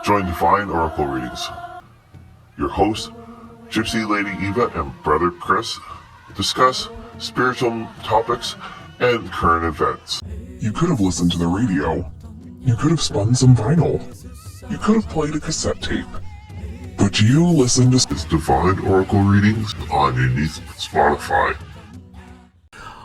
Join Divine Oracle Readings. Your hosts, Gypsy Lady Eva and Brother Chris, discuss spiritual topics and current events. You could have listened to the radio. You could have spun some vinyl. You could have played a cassette tape. But you listened to Divine Oracle Readings on Unique Spotify.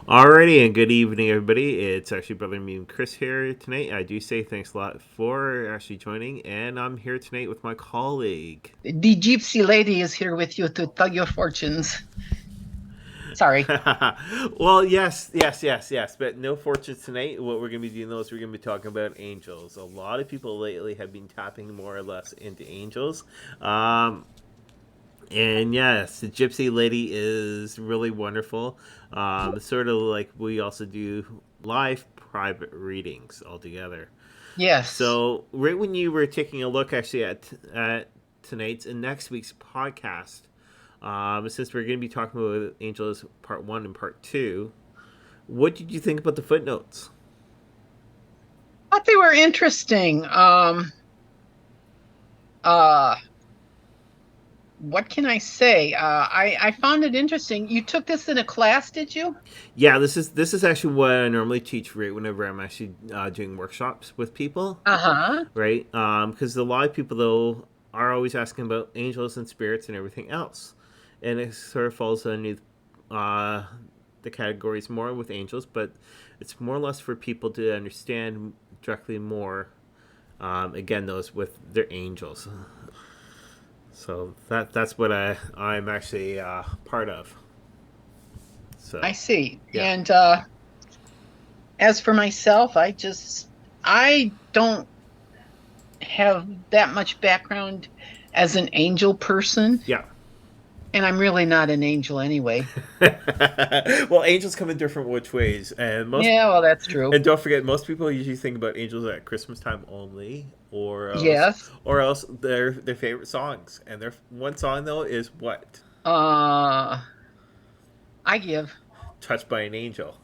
Alrighty, and good evening, everybody. It's actually Brother Me and Chris here tonight. I do say thanks a lot for actually joining, and I'm here tonight with my colleague. The Gypsy Lady is here with you to tell your fortunes. Sorry. Well, yes, but no fortunes tonight. What we're going to be doing, though, is we're going to be talking about angels. A lot of people lately have been tapping more or less into angels. And yes, the Gypsy Lady is really wonderful. Sort of like we also do live private readings altogether. Yes. So right when you were taking a look actually at tonight's and next week's podcast, since we're going to be talking about angels part 1 and part 2, what did you think about the footnotes? I thought they were interesting. What can I say? I found it interesting. You took this in a class, did you? Yeah, this is actually what I normally teach right whenever I'm actually doing workshops with people. Right? Because a lot of people, though, are always asking about angels and spirits and everything else. And it sort of falls underneath the categories more with angels, but it's more or less for people to understand directly more, again, those with their angels. So that's what I'm actually part of. So I see. Yeah. And as for myself, I don't have that much background as an angel person. Yeah. And I'm really not an angel anyway. Well, angels come in different which ways, and well, that's true. And don't forget, most people usually think about angels at Christmas time only, or else, Yes, or else their favorite songs. And their one song though is what? I give. Touched by an Angel.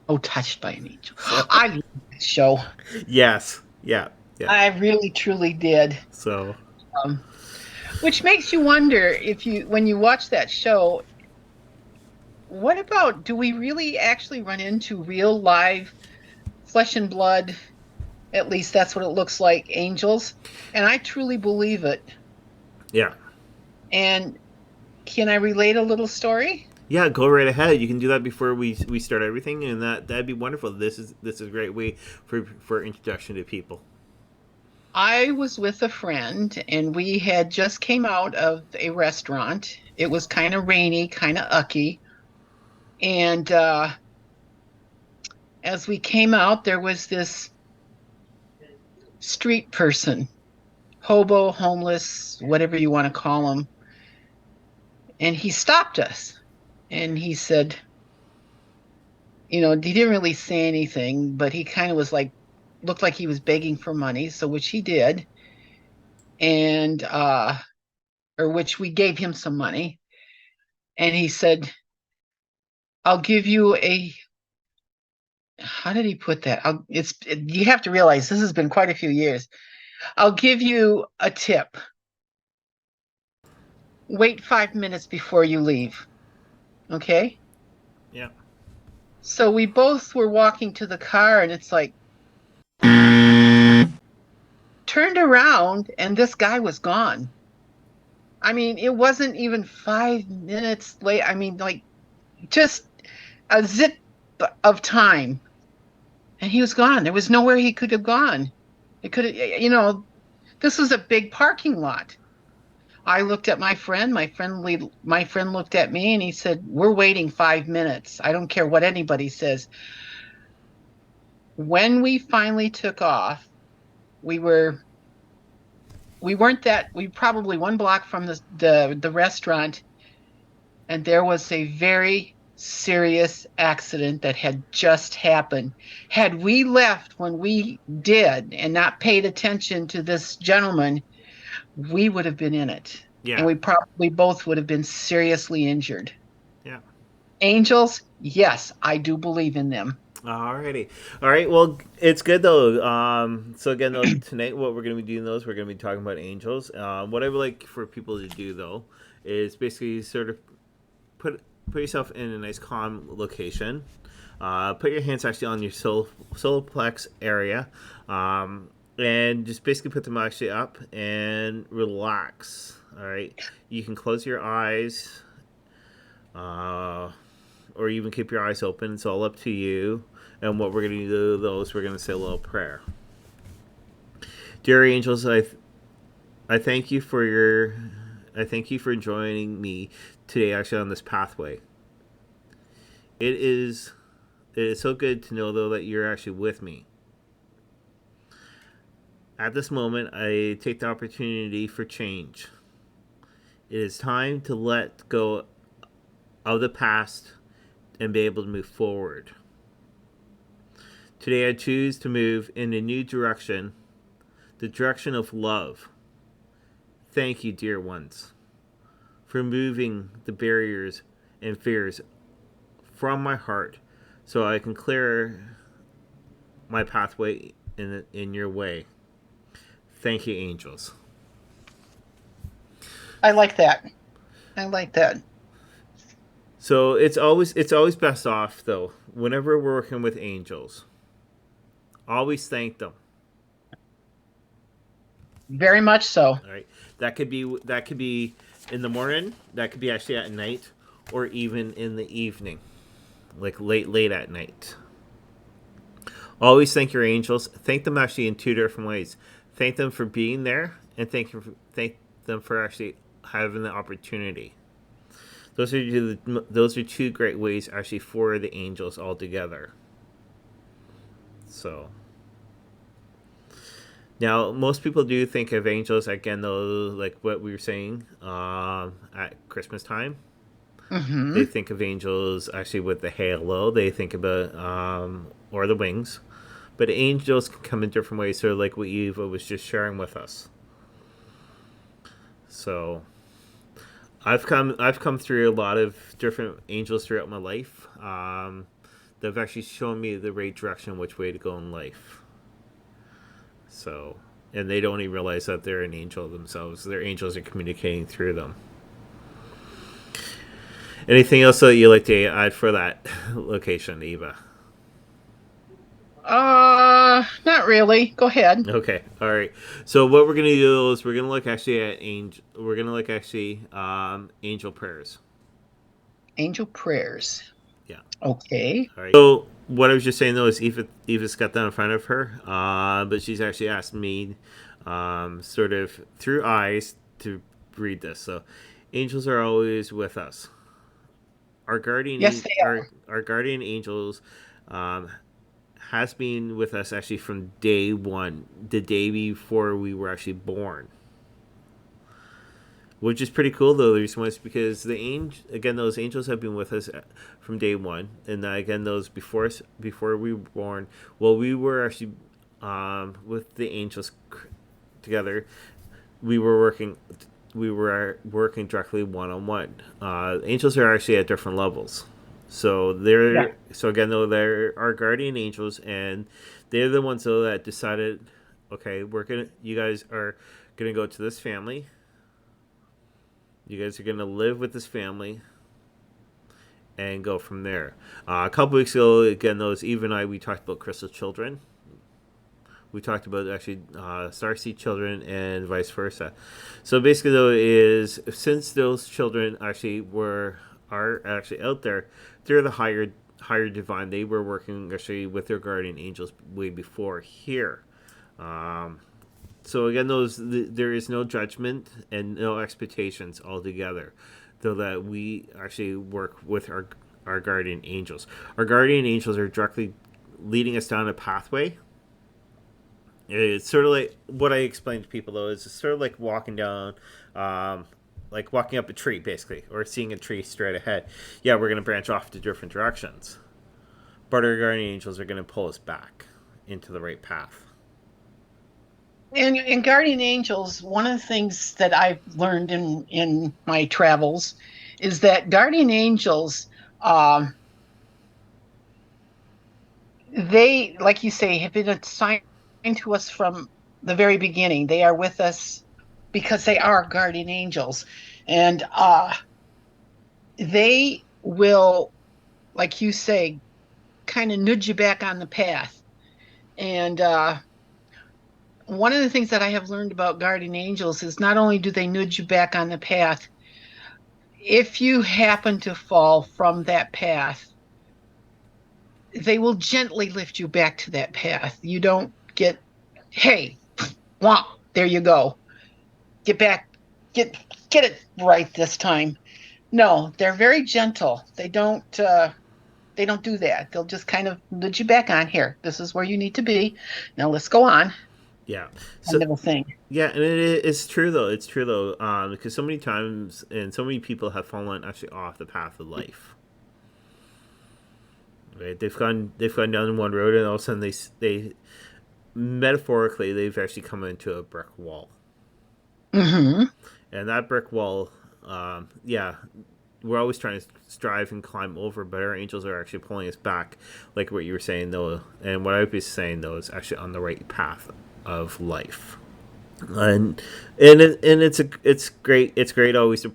Oh, Touched by an Angel. I love that show. Yes. Yeah. I really, truly did. So. Which makes you wonder when you watch that show, what about, do we really actually run into real live flesh and blood? At least that's what it looks like, angels. And I truly believe it. Yeah. And can I relate a little story? Yeah, go right ahead. You can do that before we start everything, and that'd be wonderful. This is a great way for introduction to people. I was with a friend, and we had just came out of a restaurant. It was kind of rainy, kind of ucky. And as we came out, there was this street person, hobo, homeless, whatever you want to call him. And he stopped us. And he said, he didn't really say anything, but he kind of was like, looked like he was begging for money, so which he did, and or which we gave him some money, and he said, "I'll give you a." How did he put that? You have to realize this has been quite a few years. I'll give you a tip. Wait 5 minutes before you leave. Okay? Yeah. So we both were walking to the car, and it's like, turned around and this guy was gone. I mean, it wasn't even 5 minutes late. I mean, like just a zip of time. And he was gone. There was nowhere he could have gone. It could have, this was a big parking lot. I looked at my friend. My friend looked at me, and he said, "We're waiting 5 minutes. I don't care what anybody says." When we finally took off, we were probably 1 block from the restaurant, and there was a very serious accident that had just happened. Had we left when we did and not paid attention to this gentleman, we would have been in it. Yeah. And we probably both would have been seriously injured. Yeah. Angels, yes, I do believe in them. Alrighty. All right. Well, it's good though. So again, though, tonight what we're going to be doing those we're going to be talking about angels. What I would like for people to do though is basically sort of put yourself in a nice calm location. Put your hands actually on your solar plex area, and just basically put them actually up and relax. All right. You can close your eyes. Or even keep your eyes open. It's all up to you. And what we're going to do, though, is we're going to say a little prayer. Dear angels, I thank you for joining me today, actually, on this pathway. It is so good to know, though, that you're actually with me. At this moment, I take the opportunity for change. It is time to let go of the past and be able to move forward. Today I choose to move in a new direction, the direction of love. Thank you, dear ones, for moving the barriers and fears from my heart so I can clear my pathway in your way. Thank you, angels. I like that. So it's always best off though, whenever we're working with angels, always thank them. Very much so. All right. That could be in the morning, that could be actually at night, or even in the evening. Like late at night. Always thank your angels. Thank them actually in two different ways. Thank them for being there, and thank them for actually having the opportunity. Those are two great ways actually for the angels all together. So now most people do think of angels again though, like what we were saying at Christmas time. Mm-hmm. They think of angels actually with the halo. They think about or the wings, but angels can come in different ways. So like what Eva was just sharing with us. So I've come through a lot of different angels throughout my life. They've actually shown me the right direction, which way to go in life. So, and they don't even realize that they're an angel themselves. Their angels are communicating through them. Anything else that you like to add for that location, Eva? Not really. Go ahead. Okay, all right. So what we're gonna do is we're gonna look actually at angel prayers. Angel prayers. Yeah. Okay. All right. So what I was just saying though is Eva's got that in front of her, but she's actually asked me, sort of through eyes, to read this. So, angels are always with us. Our guardian, Yes, they are. Our guardian angels, has been with us actually from day one, the day before we were actually born. Which is pretty cool though. The reason why is because those angels have been with us from day one, and again those before we were born. Well, we were actually with the angels together. We were working directly one on one. Angels are actually at different levels. So again though they're our guardian angels, and they're the ones though that decided, okay, you guys are gonna go to this family. You guys are going to live with this family and go from there. A couple weeks ago, again, Eve and I, we talked about crystal children. We talked about actually starseed children and vice versa. So basically, though, is since those children actually are actually out there, they're the higher divine. They were working actually with their guardian angels way before here. So again, there is no judgment and no expectations altogether, though that we actually work with our guardian angels. Our guardian angels are directly leading us down a pathway. It's sort of like what I explain to people though is it's sort of like walking down, like walking up a tree basically, or seeing a tree straight ahead. Yeah, we're going to branch off to different directions, but our guardian angels are going to pull us back into the right path. And guardian angels, one of the things that I've learned in my travels is that guardian angels they, like you say, have been assigned to us from the very beginning. They are with us because they are guardian angels. And they will, like you say, kind of nudge you back on the path. And one of the things that I have learned about guardian angels is not only do they nudge you back on the path, if you happen to fall from that path, they will gently lift you back to that path. You don't get, hey, womp, there you go. Get back, get it right this time. No, they're very gentle. They don't do that. They'll just kind of nudge you back on here. This is where you need to be. Now let's go on. Yeah. Kind So of a thing. yeah, and it's true though. It's true though, because so many times and so many people have fallen actually off the path of life. Right? They've gone down one road, and all of a sudden they metaphorically they've actually come into a brick wall. Mm-hmm. And that brick wall, yeah, we're always trying to strive and climb over, but our angels are actually pulling us back, like what you were saying though, and what I would be saying though is actually on the right path of life. It's great always to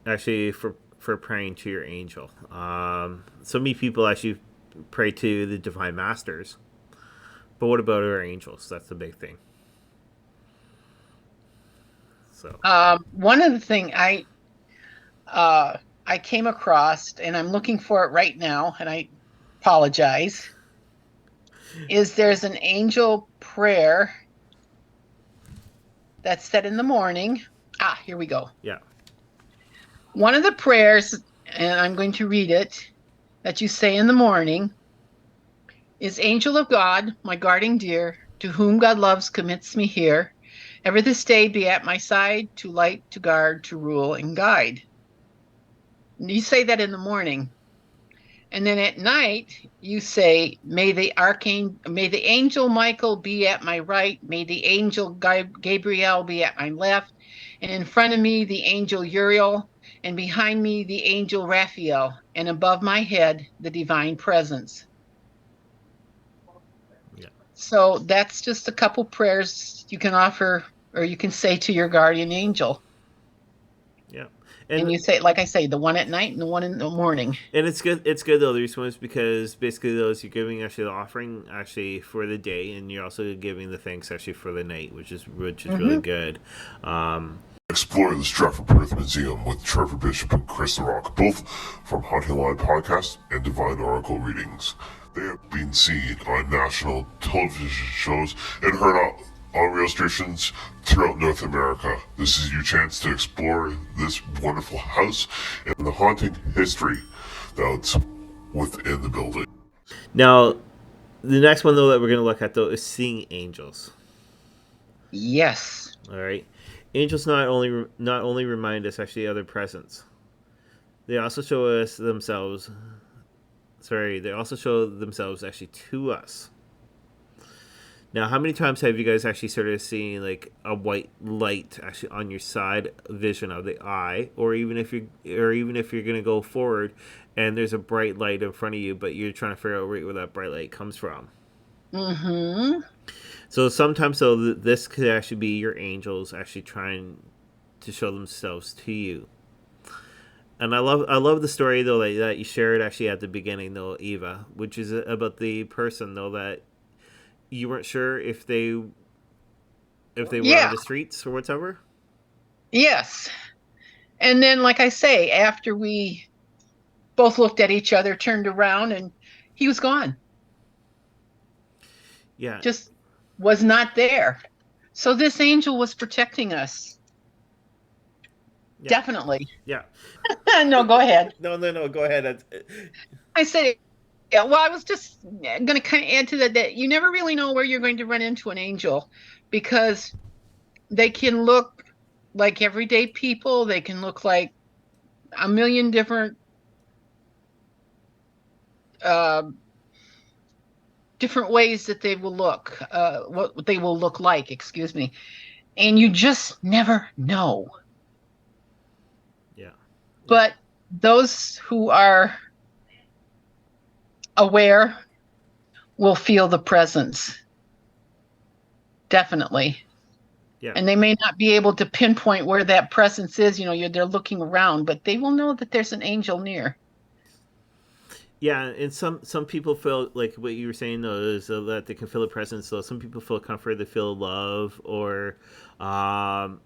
actually for praying to your angel. So many people actually pray to the divine masters, but what about our angels? That's the big thing. So One of the thing I came across, and I'm looking for it right now, and I apologize, is there's an angel prayer that's said in the morning. Here we go. yeah, One of the prayers, and I'm going to read it, that you say in the morning is, Angel of God, my guarding dear, to whom God loves commits me here. Ever this day be at my side, to light, to guard, to rule, and guide. You say that in the morning. And then at night, you say, may the angel Michael be at my right, may the angel Gabriel be at my left, and in front of me, the angel Uriel, and behind me, the angel Raphael, and above my head, the divine presence. yeah, So that's just a couple prayers you can offer, or you can say to your guardian angel. yeah. And you say, like I say, the one at night and the one in the morning. And it's good. It's good though. These ones because basically those you're giving actually the offering actually for the day, and you're also giving the thanks actually for the night, which is really good. Explore the Stratford Perth Museum with Trevor Bishop and Chris The Rock, both from Haunting Line Podcast and Divine Oracle Readings. They have been seen on national television shows and heard on radio stations throughout North America. This is your chance to explore this wonderful house and the haunting history that's within the building. Now, the next one though that we're going to look at though is seeing angels. Yes. All right, angels not only remind us actually of their presence. They also show us themselves. They also show themselves actually to us. Now, how many times have you guys actually started seeing like a white light actually on your side vision of the eye, or even if you're gonna go forward and there's a bright light in front of you, but you're trying to figure out right where that bright light comes from. Mm-hmm. So sometimes, this could actually be your angels actually trying to show themselves to you. And I love the story though that you shared actually at the beginning though, Eva, which is about the person though that you weren't sure if they were on the streets or whatever. Yes. And then, like I say, after we both looked at each other, turned around, and he was gone. Yeah. Just was not there. So this angel was protecting us. Yeah. Definitely. Yeah. No, go ahead. No, go ahead. I said, yeah, well, I was just going to kind of add to that you never really know where you're going to run into an angel, because they can look like everyday people. They can look like a million different ways that they will look, what they will look like, excuse me. And you just never know. Yeah. But those who are aware will feel the presence. Definitely. Yeah. And they may not be able to pinpoint where that presence is. They're looking around, but they will know that there's an angel near. Yeah, and some people feel like what you were saying though is that they can feel a presence. So some people feel comfort, they feel love, or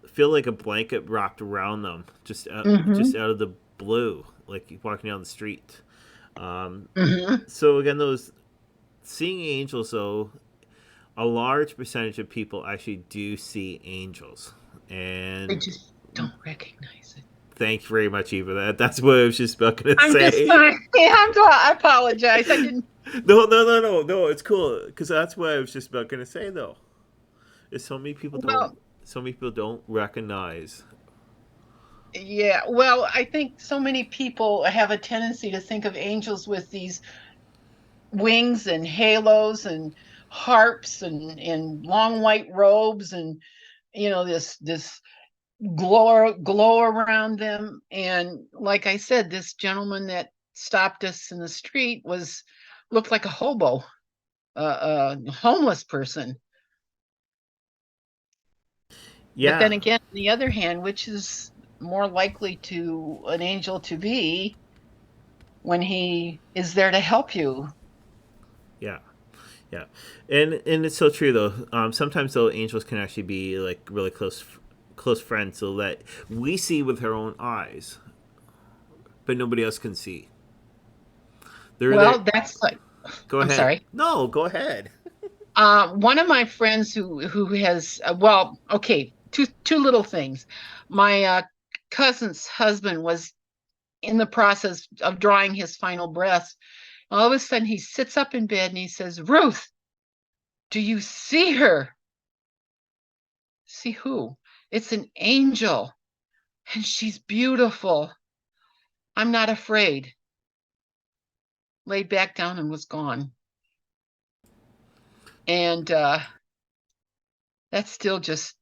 feel like a blanket wrapped around them, just out of the blue, like walking down the street. So again, those seeing angels though, a large percentage of people actually do see angels, and They just don't recognize it. thank you very much, Eva. That's what I was just about to I'm say. just sorry. I apologize. I didn't. No. It's cool because that's what I was just about gonna say. Though, is Well, so many people don't recognize. yeah. Well, I think so many people have a tendency to think of angels with these wings and halos and harps and long white robes and this glow around them. And like I said, this gentleman that stopped us in the street looked like a hobo, a homeless person. But Yeah, then again, on the other hand, which is more likely to an angel to be when he is there to help you? yeah, yeah, and it's so true though. Sometimes though, angels can actually be like really close friends, so that we see with our own eyes, but nobody else can see. They're there. Well, that's like, Go I'm ahead. sorry. No, go ahead. One of my friends who has well, okay, two little things. My cousin's husband was in the process of drawing his final breaths. All of a sudden, he sits up in bed and he says, "Ruth, do you see her?" See who? It's an angel, and she's beautiful. I'm not afraid. Laid back down and was gone. And that still just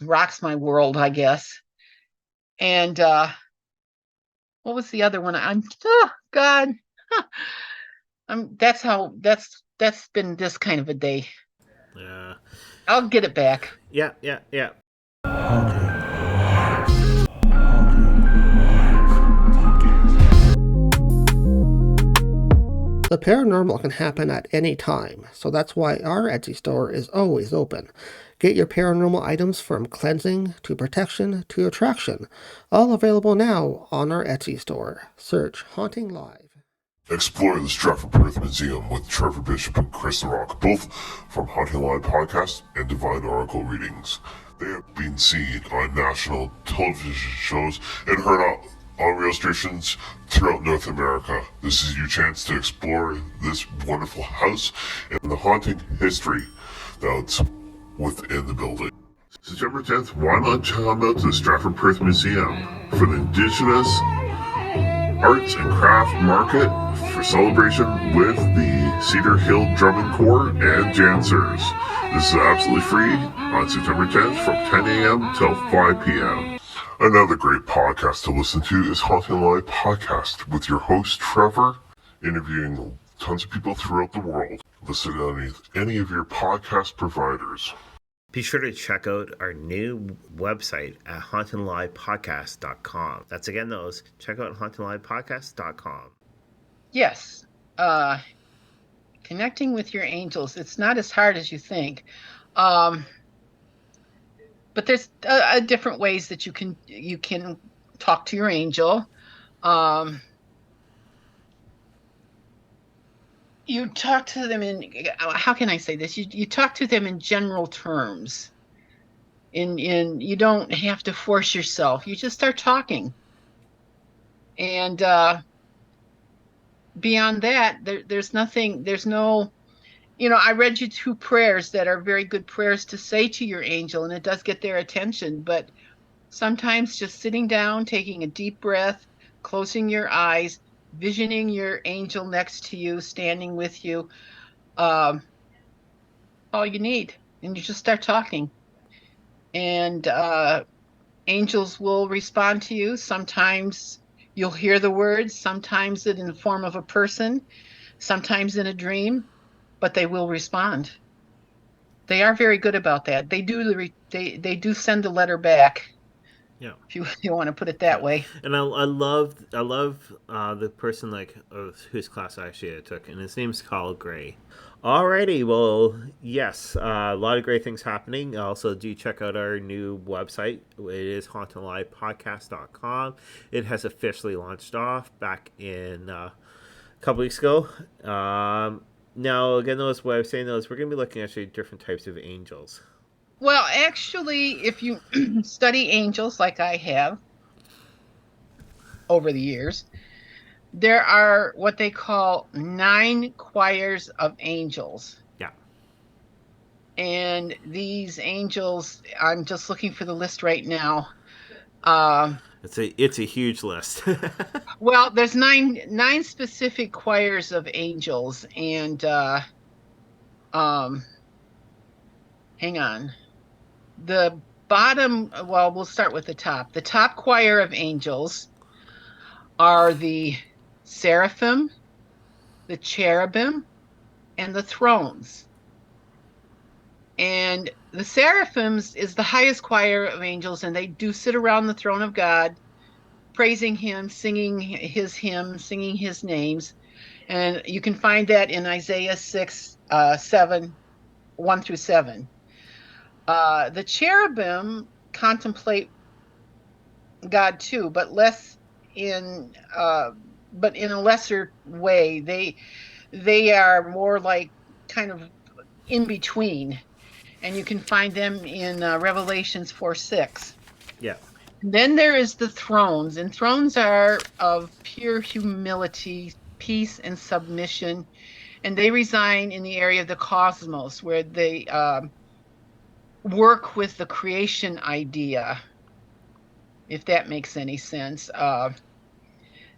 rocks my world, I guess. And what was the other one? Oh God. That's been this kind of a day. Yeah, I'll get it back. yeah. The paranormal can happen at any time, so that's why our Etsy store is always open. Get your paranormal items from cleansing to protection to attraction, all available now on our Etsy store. Search Haunting Live. Explore the Stratford Perth Museum with Trevor Bishop and Chris Rock, both from Haunting Live Podcast and Divine Oracle Readings. They have been seen on national television shows and heard on radio stations throughout North America. This is your chance to explore this wonderful house and the haunting history that's within the building. September 10th, why not come out to the Stratford Perth Museum for the Indigenous Arts and Craft Market for celebration with the Cedar Hill Drumming Corps and Dancers. This is absolutely free on September 10th from 10 a.m. till 5 p.m. Another great podcast to listen to is Haunting Live Podcast with your host Trevor, interviewing tons of people throughout the world. Listen on any of your podcast providers. Be sure to check out our new website at hauntinglivepodcast.com. That's again those. Check out hauntinglivepodcast.com. Yes. Connecting with your angels. It's not as hard as you think. But there's different ways that you can talk to your angel. You talk to them how can I say this? You talk to them in general terms. You don't have to force yourself. You just start talking. And beyond that, there's nothing. There's no. I read you two prayers that are very good prayers to say to your angel, and it does get their attention. But sometimes just sitting down, taking a deep breath, closing your eyes, visioning your angel next to you, standing with you, all you need. And you just start talking. And angels will respond to you. Sometimes you'll hear the words, sometimes it in the form of a person. sometimes in a dream, but they will respond. They are very good about that. They do send a letter back. Yeah. If you want to put it that way. And I love the person whose class I actually took, and his name's Carl Gray. Alrighty, well, yes, a lot of great things happening. Also, do check out our new website. It is hauntedalivepodcast.com. It has officially launched off back in a couple weeks ago. Now, again, those what I was saying those we're going to be looking at actually different types of angels. Well, actually, if you study angels like I have over the years, there are what they call 9 choirs of angels. Yeah. And these angels, I'm just looking for the list right now. It's a huge list. Well, there's nine specific choirs of angels, and hang on. The bottom, well, we'll start with the top. The top choir of angels are the seraphim, the cherubim, and the thrones. And the seraphims is the highest choir of angels, and they do sit around the throne of God, praising him, singing his hymns, singing his names. And you can find that in Isaiah 6, 7, 1 through 7. The cherubim contemplate God too, but in a lesser way. They are more like kind of in between, and you can find them in Revelations 4:6. Yeah. Then there is the thrones, and thrones are of pure humility, peace, and submission, and they reside in the area of the cosmos, where they work with the creation idea, if that makes any sense.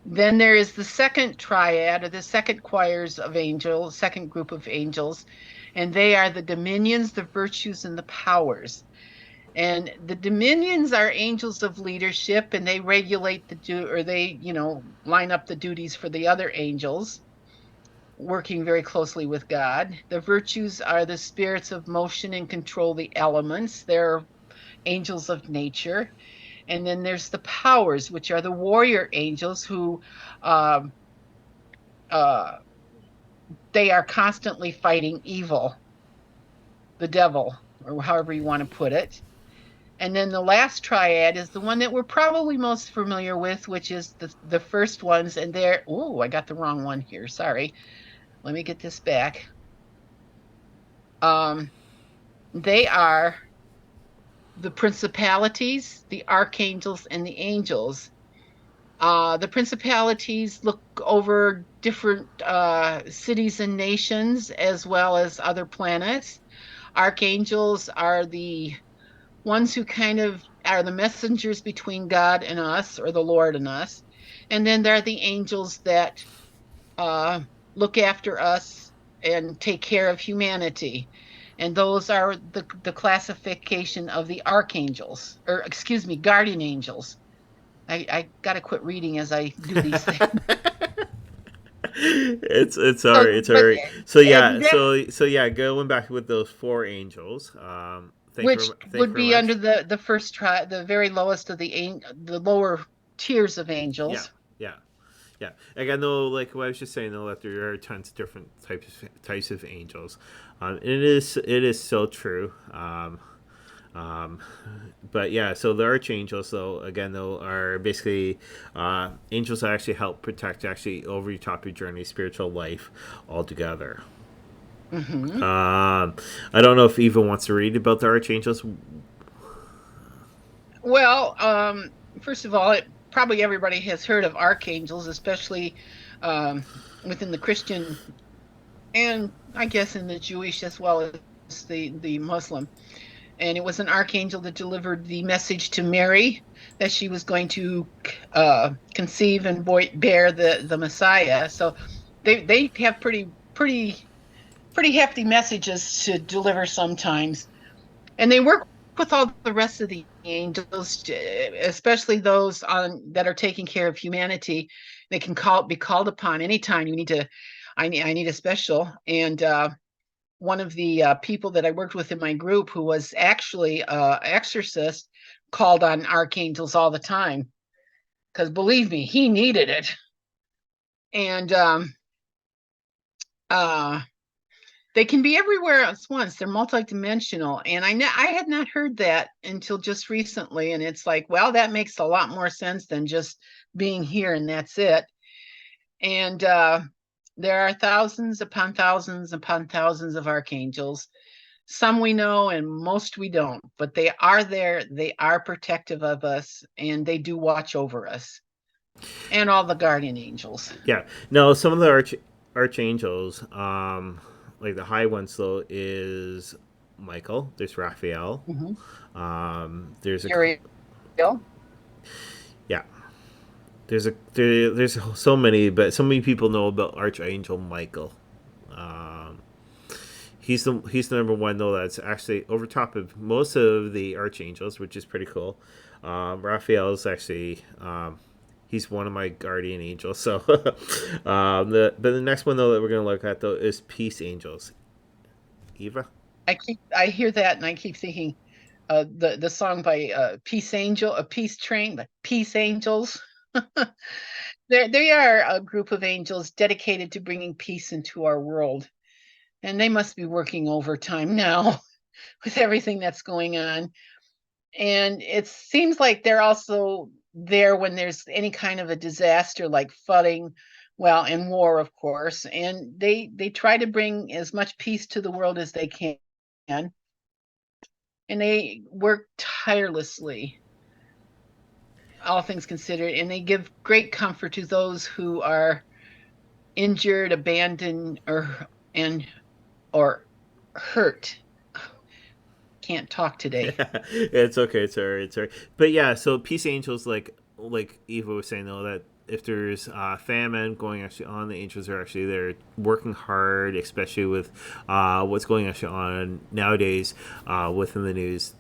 Then there is the second triad, or the second choirs of angels, second group of angels, and they are the dominions, the virtues, and the powers. And the dominions are angels of leadership, and they regulate they line up the duties for the other angels, working very closely with God. The virtues are the spirits of motion and control the elements. They're angels of nature. And then there's the powers, which are the warrior angels who they are constantly fighting evil, the devil, or however you want to put it. And then the last triad is the one that we're probably most familiar with, which is the first ones. And they're, I got the wrong one here. Sorry. Let me get this back. They are the principalities, the archangels, and the angels. The principalities look over different cities and nations, as well as other planets. Archangels are the ones who kind of are the messengers between God and us, or the Lord and us. And then there are the angels that look after us and take care of humanity. And those are the classification of the archangels, or excuse me, guardian angels. I got to quit reading as I do these things. It's all right. It's all right. So yeah, going back with those 4 angels, which would be under the first the very lowest of the lower tiers of angels. Yeah. Again, though, like what I was just saying, though, that there are tons of different types of angels. It is so true. But yeah, so the archangels, though, again, though, are basically angels that actually help protect over your top of your journey, spiritual life altogether. Mm-hmm. I don't know if Eva wants to read about the archangels. Well, first of all, probably everybody has heard of archangels, especially within the Christian, and I guess in the Jewish as well as the Muslim. And it was an archangel that delivered the message to Mary that she was going to conceive and bear the Messiah. So they have pretty hefty messages to deliver sometimes, and they work with all the rest of the angels, especially those that are taking care of humanity. They can be called upon anytime you need to I need a special. And one of the people that I worked with in my group, who was actually an exorcist, called on archangels all the time, because believe me, he needed it. And they can be everywhere at once. They're multidimensional. And I had not heard that until just recently. And it's like, well, that makes a lot more sense than just being here and that's it. And there are thousands upon thousands upon thousands of archangels. Some we know and most we don't, but they are there. They are protective of us, and they do watch over us. And all the guardian angels. Yeah. No, some of the archangels, like the high ones though, is Michael. There's Raphael. There's Gabriel. Yeah. There's so many, but so many people know about Archangel Michael. He's the number one though. That's actually over top of most of the archangels, which is pretty cool. Raphael's actually he's one of my guardian angels. So, but the next one though that we're gonna look at though is peace angels. Eva. I hear that and I keep thinking, the song by Peace Angel, a Peace Train, like Peace Angels. They are a group of angels dedicated to bringing peace into our world. And they must be working overtime now with everything that's going on. And it seems like they're also there when there's any kind of a disaster like flooding, well, and war, of course. And they try to bring as much peace to the world as they can. And they work tirelessly, all things considered, and they give great comfort to those who are injured, abandoned, or hurt. Can't talk today. It's okay. It's alright. It's alright. But yeah, so peace angels, like Eva was saying, though, that if there's famine going actually on, the angels are actually there working hard, especially with what's going actually on nowadays within the news,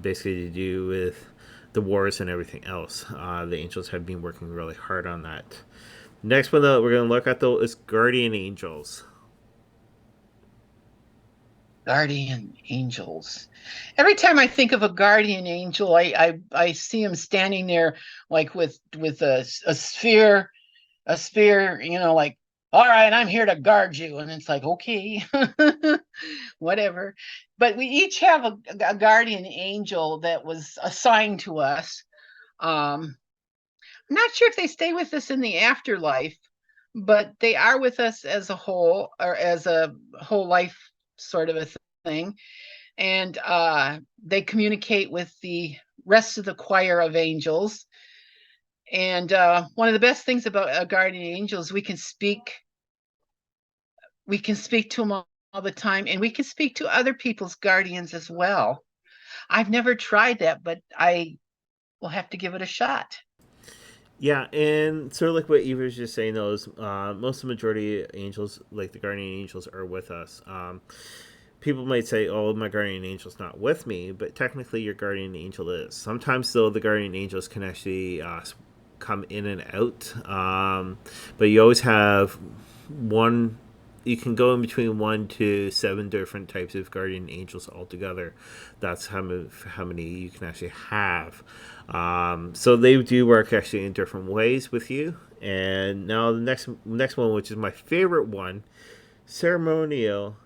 basically to do with the wars and everything else. The angels have been working really hard on that. Next one that we're going to look at though is guardian angels. Guardian angels. Every time I think of a guardian angel, I see him standing there like with a sphere, like, all right, I'm here to guard you. And it's like, okay, whatever. But we each have a guardian angel that was assigned to us. I'm not sure if they stay with us in the afterlife, but they are with us as a whole, or as a whole life sort of a thing. And they communicate with the rest of the choir of angels. And one of the best things about a guardian angel is we can speak to them all the time, and we can speak to other people's guardians as well. I've never tried that, but I will have to give it a shot. Yeah, and sort of like what Eva was just saying, those most of the majority of angels, like the guardian angels, are with us. People might say, "Oh, my guardian angel's not with me," but technically, your guardian angel is. Sometimes, though, the guardian angels can actually come in and out, but you always have one. You can go in between 1 to 7 different types of guardian angels altogether. That's how many you can actually have. So they do work actually in different ways with you. And now the next one, which is my favorite one, ceremonial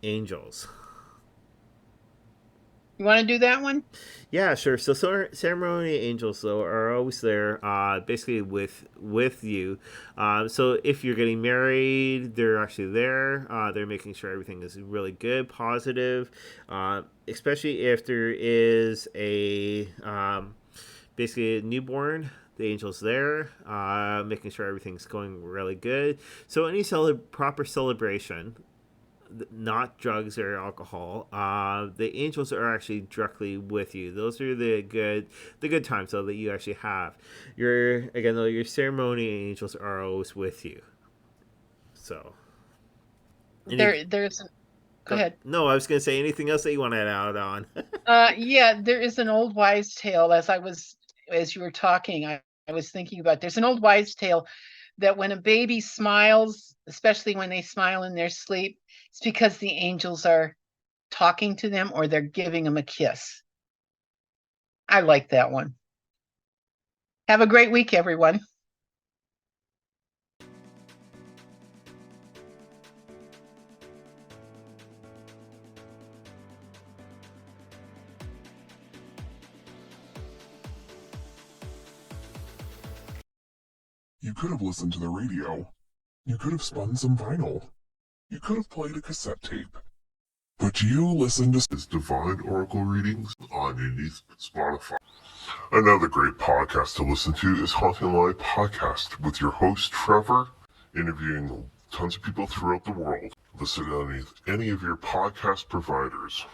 angels. You want to do that one? Yeah, sure. So ceremony angels though are always there, basically with you. So if you're getting married, they're actually there. They're making sure everything is really good, positive. Especially if there is a basically a newborn. The angel's there, making sure everything's going really good. So any proper celebration, not drugs or alcohol, the angels are actually directly with you. Those are the good times though that you actually have. Your ceremony angels are always with you. So there's go ahead. No, I was gonna say anything else that you want to add on. Yeah, there is an old wives' tale. As you were talking, I was thinking about, there's an old wives' tale that when a baby smiles, especially when they smile in their sleep, it's because the angels are talking to them or they're giving them a kiss. I like that one. Have a great week, everyone. You could have listened to the radio. You could have spun some vinyl. You could have played a cassette tape. But you listened to His Divine Oracle readings on Unique Spotify. Another great podcast to listen to is Haunting Live Podcast with your host Trevor, interviewing tons of people throughout the world. Listen on any of your podcast providers.